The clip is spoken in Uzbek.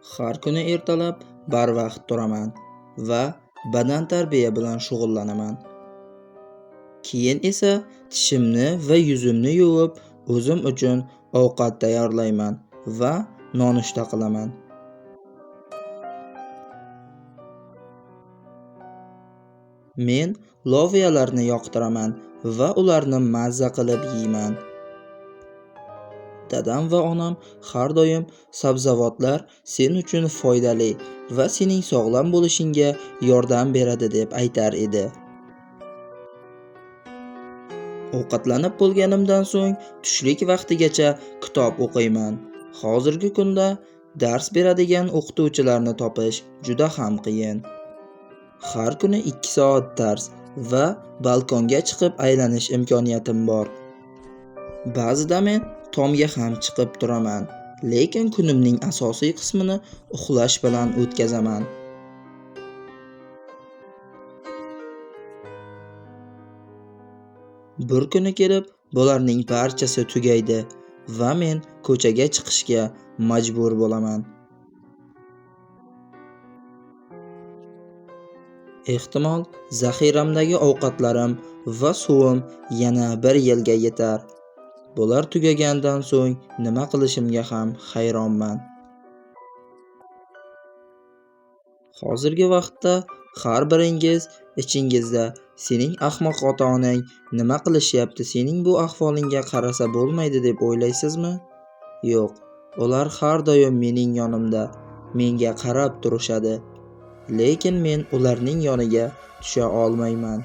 Har kuni ertalab barvaqt turaman va badan tarbiya bilan shug'ullanaman. Keyin esa tishimni va yuzimni yuvib, o'zim uchun ovqat tayyorlayman va nonushta qilaman. Men loviyalarni yoqtiraman va ularni mazza qilib yeyman. Dadam va onam har doim sabzavotlar sen uchun foydali va sening sog'lom bo'lishingga yordam beradi deb aytar edi. Ovqatlanib bo'lganimdan so'ng tushlik vaqtigacha kitob o'qiyman. Hozirgi kunda dars beradigan o'qituvchilarni topish juda ham qiyin. Har kuni 2 soat dars va balkonga chiqib aylanish imkoniyatim bor. Ba'zida men tomga ham chiqib turaman, lekin kunimning asosiy qismini uxlash bilan o'tkazaman. Bir kuni kelib, bularning barchasi tugaydi va men ko'chaga chiqishga majbur bo'laman. Ehtimol, zaxiramdagi ovqatlarim va suvim yana 1 yilga yetar. Bular tugagandan so'ng nima qilishimga ham hayronman. Hozirgi vaqtda har biringiz ichingizda sening ahmoq ota-onang nima qilishyapti, sening bu ahvolingga qarasa bo'lmaydi deb o'ylaysizmi? Yo'q, ular har doim mening yonimda, menga qarab turishadi. Lekin men ularning yoniga tusha olmayman.